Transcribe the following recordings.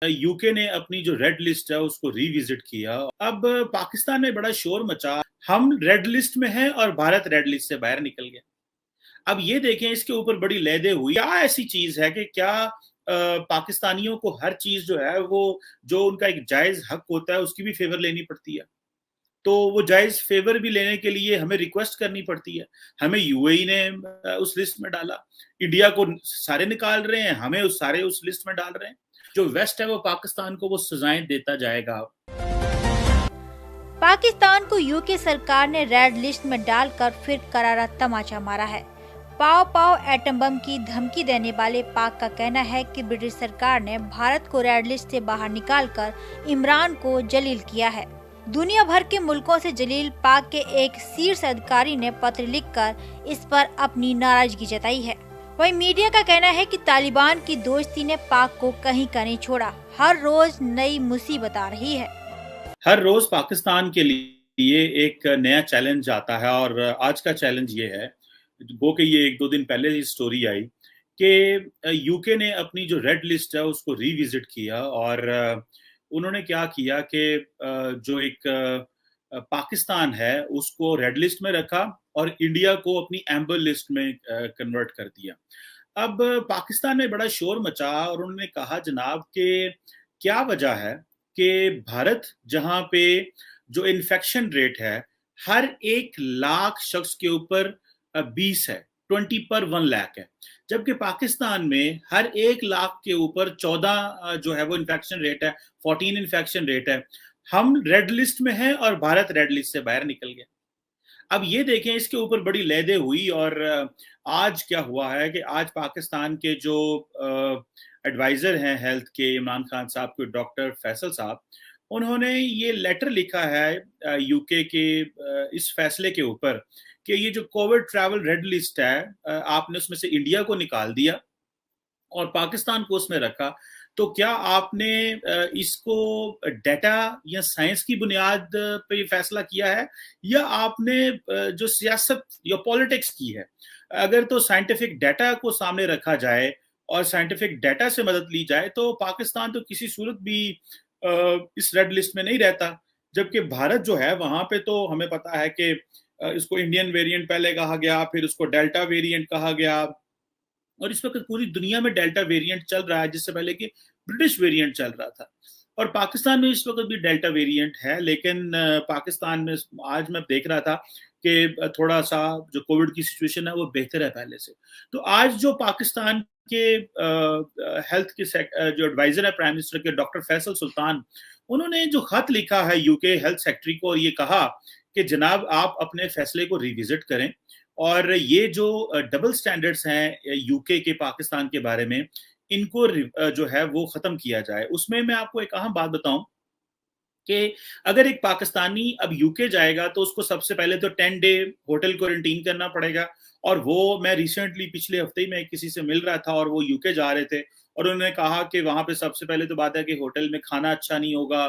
UK ने अपनी जो रेड लिस्ट है उसको रिविजिट किया। अब पाकिस्तान में बड़ा शोर मचा, हम रेड लिस्ट में हैं और भारत रेड लिस्ट से बाहर निकल गया। अब ये देखें, इसके ऊपर बड़ी लहदे हुई। क्या ऐसी चीज है कि क्या पाकिस्तानियों को हर चीज जो है वो जो उनका एक जायज हक होता है उसकी भी फेवर लेनी पड़ती है। तो वो जायज फेवर भी लेने के लिए हमें रिक्वेस्ट करनी पड़ती है। हमें यूएई ने उस लिस्ट में डाला, इंडिया को सारे निकाल रहे हैं, हमें उस लिस्ट में डाल रहे हैं। जो वेस्ट है वो पाकिस्तान को वो सजाएं देता जाएगा। पाकिस्तान को यूके सरकार ने रेड लिस्ट में डालकर फिर करारा तमाचा मारा है। पाव पाव एटम बम की धमकी देने वाले पाक का कहना है कि ब्रिटिश सरकार ने भारत को रेड लिस्ट से बाहर निकालकर इमरान को जलील किया है। दुनिया भर के मुल्कों से जलील पाक के एक शीर्ष अधिकारी ने पत्र लिखकर इस पर अपनी नाराजगी जताई है। वहीं मीडिया का कहना है कि तालिबान की दोस्ती ने पाक को कहीं का नहीं छोड़ा, हर रोज नई मुसीबत आ रही है। हर रोज पाकिस्तान के लिए एक नया चैलेंज आता है और आज का चैलेंज ये है, वो कि ये एक दो दिन पहले ही स्टोरी आई कि यूके ने अपनी जो रेड लिस्ट है उसको रिविजिट किया और उन्होंने क्या किया कि जो एक पाकिस्तान है उसको रेड लिस्ट में रखा और इंडिया को अपनी एम्बर लिस्ट में कन्वर्ट कर दिया। अब पाकिस्तान में बड़ा शोर मचा और उन्होंने कहा जनाब कि क्या वजह है कि भारत जहां पे जो इन्फेक्शन रेट है हर 1 लाख शख्स के ऊपर 20 है, 20 पर 1 लाख है, जबकि पाकिस्तान में हर 1 लाख के ऊपर 14 जो है वो इन्फेक्शन रेट है, 14 इन्फेक्शन रेट है। हम रेड लिस्ट में हैं और भारत रेड लिस्ट से बाहर निकल गया। अब ये देखें, इसके ऊपर बड़ी लहदे हुई और आज क्या हुआ है कि आज पाकिस्तान के जो एडवाइजर हैं हेल्थ के, इमरान खान साहब के, डॉक्टर फैसल साहब, उन्होंने ये लेटर लिखा है यूके के इस फैसले के ऊपर कि ये जो कोविड ट्रैवल रेड लिस्ट है आपने उसमें से इंडिया को निकाल दिया और पाकिस्तान को उसमें रखा, तो क्या आपने इसको डेटा या साइंस की बुनियाद पे फैसला किया है या आपने जो सियासत या पॉलिटिक्स की है? अगर तो साइंटिफिक डेटा को सामने रखा जाए और साइंटिफिक डेटा से मदद ली जाए तो पाकिस्तान तो किसी सूरत भी इस रेड लिस्ट में नहीं रहता, जबकि भारत जो है वहां पे तो हमें पता है कि इसको इंडियन वेरिएंट पहले कहा गया, फिर उसको डेल्टा वेरिएंट कहा गया और इस वक्त पूरी दुनिया में डेल्टा वेरिएंट चल रहा है, जिससे पहले कि ब्रिटिश वेरिएंट चल रहा था। और पाकिस्तान में इस वक्त भी डेल्टा वेरिएंट है, लेकिन पाकिस्तान में आज मैं देख रहा था कि थोड़ा सा जो कोविड की सिचुएशन है वो बेहतर है पहले से। तो आज जो पाकिस्तान के हेल्थ के जो एडवाइजर है प्राइम मिनिस्टर के, डॉक्टर फैसल सुल्तान, उन्होंने जो खत लिखा है यूके हेल्थ सेक्रेटरी को और ये कहा कि जनाब आप अपने फैसले को रिविजिट करें और ये जो डबल स्टैंडर्ड्स हैं यूके के पाकिस्तान के बारे में, इनको जो है वो खत्म किया जाए। उसमें मैं आपको एक अहम बात बताऊं कि अगर एक पाकिस्तानी अब यूके जाएगा तो उसको सबसे पहले तो 10 डे होटल क्वारंटीन करना पड़ेगा। और वो मैं रिसेंटली पिछले हफ्ते ही मैं किसी से मिल रहा था और वो यूके जा रहे थे और उन्होंने कहा कि वहां पे सबसे पहले तो बात है कि होटल में खाना अच्छा नहीं होगा,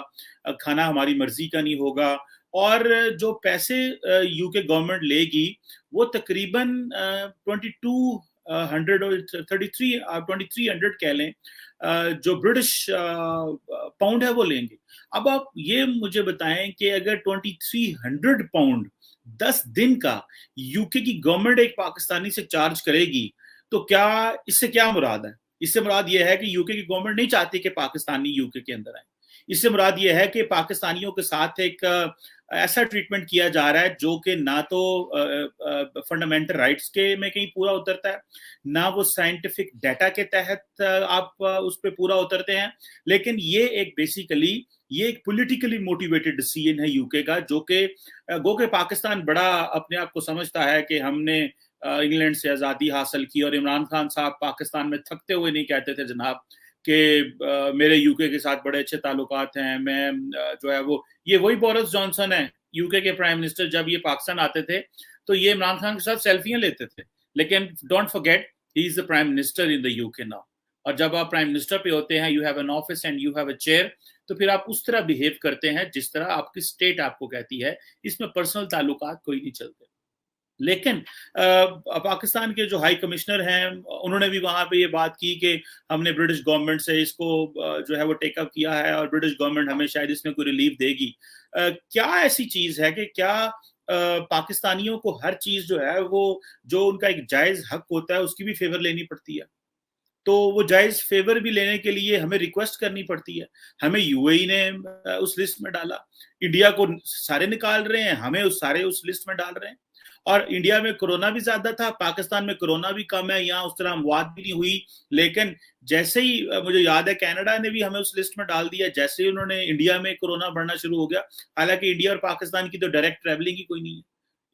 खाना हमारी मर्जी का नहीं होगा और जो पैसे यूके गवर्नमेंट लेगी वो तकरीबन 2200 और 2300 कह लें जो ब्रिटिश पाउंड है वो लेंगे। अब आप ये मुझे बताएं कि अगर 2300 पाउंड 10 दिन का यूके की गवर्नमेंट एक पाकिस्तानी से चार्ज करेगी तो क्या इससे क्या मुराद है? इससे मुराद यह है कि यूके की गवर्नमेंट नहीं चाहती कि पाकिस्तानी यूके के अंदर आए। इससे मुराद यह है कि पाकिस्तानियों के साथ एक ऐसा ट्रीटमेंट किया जा रहा है जो कि ना तो फंडामेंटल राइट्स के में कहीं पूरा उतरता है, ना वो साइंटिफिक डाटा के तहत आप उस पर पूरा उतरते हैं, लेकिन ये एक बेसिकली ये एक पॉलिटिकली मोटिवेटेड डिसीजन है यूके का, जो कि गो के पाकिस्तान बड़ा अपने आप को समझता है कि हमने इंग्लैंड से आज़ादी हासिल की। और इमरान खान साहब पाकिस्तान में थकते हुए नहीं कहते थे जनाब कि मेरे यूके के साथ बड़े अच्छे ताल्लुकात हैं, मैं जो है वो, ये वही बोरिस जॉनसन है यूके के प्राइम मिनिस्टर, जब ये पाकिस्तान आते थे तो ये इमरान खान के साथ सेल्फियां लेते थे, लेकिन don't forget he is the prime minister in the UK now. और जब आप प्राइम मिनिस्टर पे होते हैं, you have an office and you have a chair, तो फिर आप उस तरह बिहेव करते हैं जिस तरह आपकी स्टेट आपको कहती है, इसमें पर्सनल ताल्लुकात कोई नहीं चलते। لیکن پاکستان کے جو ہائی کمشنر ہیں انہوں نے بھی وہاں پہ یہ بات کی کہ ہم نے برٹش گورنمنٹ سے اس کو جو ہے وہ ٹیک اپ کیا ہے اور برٹش گورنمنٹ ہمیں شاید اس میں کوئی ریلیف دے گی. کیا ایسی چیز ہے کہ کیا پاکستانیوں کو ہر چیز جو ہے وہ جو ان کا ایک جائز حق ہوتا ہے اس کی بھی فیور لینی پڑتی ہے؟ تو وہ جائز فیور بھی لینے کے لیے ہمیں ریکویسٹ کرنی پڑتی ہے. ہمیں یو اے ای نے اس لسٹ میں ڈالا, انڈیا کو سارے نکال رہے ہیں, ہمیں سارے اس لسٹ میں ڈال رہے ہیں. اور انڈیا میں کورونا بھی زیادہ تھا, پاکستان میں کورونا بھی کم ہے, یہاں اس طرح اموات بھی نہیں ہوئی, لیکن جیسے ہی مجھے یاد ہے کینیڈا نے بھی ہمیں اس لسٹ میں ڈال دیا جیسے ہی انہوں نے انڈیا میں کورونا بڑھنا شروع ہو گیا. حالانکہ انڈیا اور پاکستان کی تو ڈائریکٹ ٹریولنگ ہی کوئی نہیں ہے,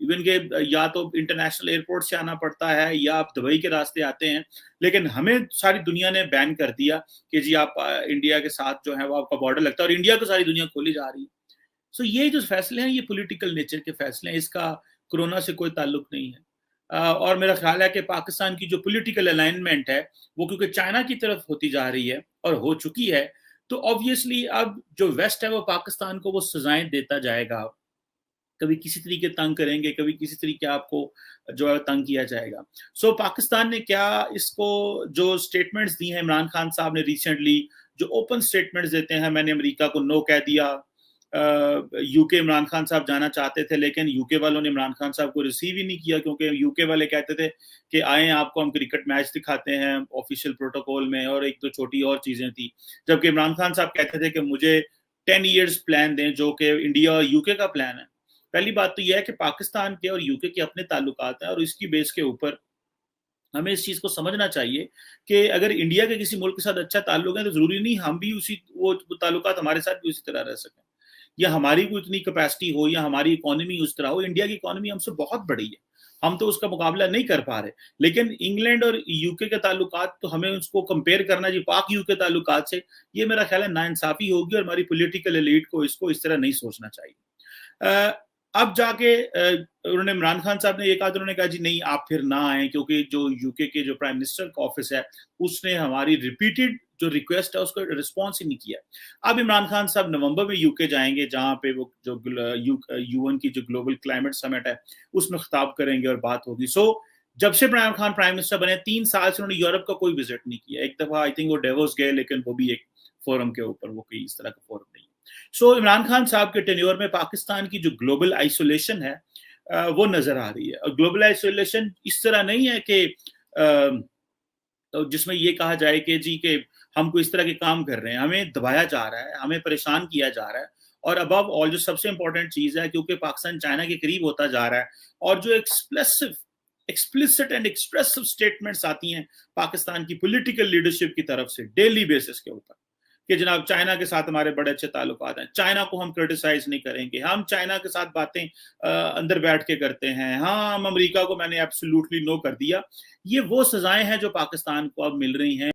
ایون کہ یا تو انٹرنیشنل ایئرپورٹ سے آنا پڑتا ہے یا آپ دبئی کے راستے آتے ہیں, لیکن ہمیں ساری دنیا نے بین کر دیا کہ جی آپ انڈیا کے ساتھ جو ہے وہ آپ کا بارڈر لگتا ہے, اور انڈیا کو ساری دنیا کھولی جا رہی ہے. سو یہ جو فیصلے ہیں یہ پولیٹیکل نیچر کے فیصلے ہیں, اس کا کورونا سے کوئی تعلق نہیں ہے. اور میرا خیال ہے کہ پاکستان کی جو پولیٹیکل الائنمنٹ ہے وہ کیونکہ چائنا کی طرف ہوتی جا رہی ہے اور ہو چکی ہے, تو آبویسلی اب جو ویسٹ ہے وہ پاکستان کو وہ سزائیں دیتا جائے گا, کبھی کسی طریقے تنگ کریں گے, کبھی کسی طریقے آپ کو جو ہے تنگ کیا جائے گا. سو پاکستان نے کیا اس کو جو سٹیٹمنٹس دی ہیں عمران خان صاحب نے ریسنٹلی, جو اوپن سٹیٹمنٹس دیتے ہیں, میں نے امریکہ کو نو کہہ دیا, یو کے عمران خان صاحب جانا چاہتے تھے لیکن یو کے والوں نے عمران خان صاحب کو ریسیو ہی نہیں کیا, کیونکہ یو کے والے کہتے تھے کہ آئیں آپ کو ہم کرکٹ میچ دکھاتے ہیں آفیشیل پروٹوکول میں, اور ایک دو چھوٹی اور چیزیں تھیں, جبکہ عمران خان صاحب کہتے تھے کہ مجھے 10 ایئرز پلان دیں جو کہ انڈیا اور یو کے کا پلان ہے. پہلی بات تو یہ ہے کہ پاکستان کے اور یو کے اپنے تعلقات ہیں, اور اس کی بیس کے اوپر ہمیں اس چیز کو سمجھنا چاہیے کہ اگر انڈیا کے کسی ملک کے ساتھ اچھا تعلق ہے تو ضروری نہیں ہم بھی اسی وہ تعلقات ہمارے ساتھ بھی اسی طرح رہ سکیں, یا ہماری کوئی اتنی کیپیسٹی ہو یا ہماری اکانومی اس طرح ہو. انڈیا کی اکانومی ہم سے بہت بڑی ہے, ہم تو اس کا مقابلہ نہیں کر پا رہے, لیکن انگلینڈ اور یو کے تعلقات تو ہمیں اس کو کمپیئر کرنا جی پاک یو کے تعلقات سے, یہ میرا خیال ہے ناانصافی ہوگی, اور ہماری پولیٹیکل ایلیٹ کو اس طرح نہیں سوچنا چاہیے. اب جا کے انہوں نے عمران خان صاحب نے یہ کہا, انہوں نے کہا جی نہیں آپ پھر نہ آئیں, کیونکہ جو یو کے جو پرائم منسٹر کا آفس ہے اس نے ہماری ریپیٹڈ جو ریکویسٹ ہے اس کو رسپانس ہی نہیں کیا. اب عمران خان صاحب نومبر میں یو کے جائیں گے, جہاں پہ وہ جو یو این کی جو گلوبل کلائمیٹ سمٹ ہے اس میں خطاب کریں گے اور بات ہوگی. سو جب سے عمران خان پرائم منسٹر بنے 3 سال سے انہوں نے یورپ کا کوئی وزٹ نہیں کیا. ایک دفعہ آئی تھنک وہ ڈیووس گئے, لیکن وہ بھی ایک فورم کے اوپر, وہ کوئی اس طرح کا فورم نہیں. سو عمران خان صاحب کے ٹینیور میں پاکستان کی جو گلوبل آئسولیشن ہے وہ نظر آ رہی ہے, اور گلوبل آئسولیشن اس طرح نہیں ہے کہ جس میں یہ کہا جائے کہ جی کہ ہم کو اس طرح کے کام کر رہے ہیں, ہمیں دبایا جا رہا ہے, ہمیں پریشان کیا جا رہا ہے, اور ابو آل جو سب سے امپورٹنٹ چیز ہے کیونکہ پاکستان چائنا کے قریب ہوتا جا رہا ہے, اور جو ایکسپلسٹ اینڈ ایکسپریسو سٹیٹمنٹس آتی ہیں پاکستان کی پولیٹیکل لیڈرشپ کی طرف سے ڈیلی بیسس کے اوپر کہ جناب چائنا کے ساتھ ہمارے بڑے اچھے تعلقات ہیں, چائنا کو ہم کرٹیسائز نہیں کریں گے, ہم چائنا کے ساتھ باتیں اندر بیٹھ کے کرتے ہیں, ہاں ہم امریکہ کو میں نے ایبسولوٹلی نو کر دیا. یہ وہ سزائیں ہیں جو پاکستان کو اب مل رہی ہیں.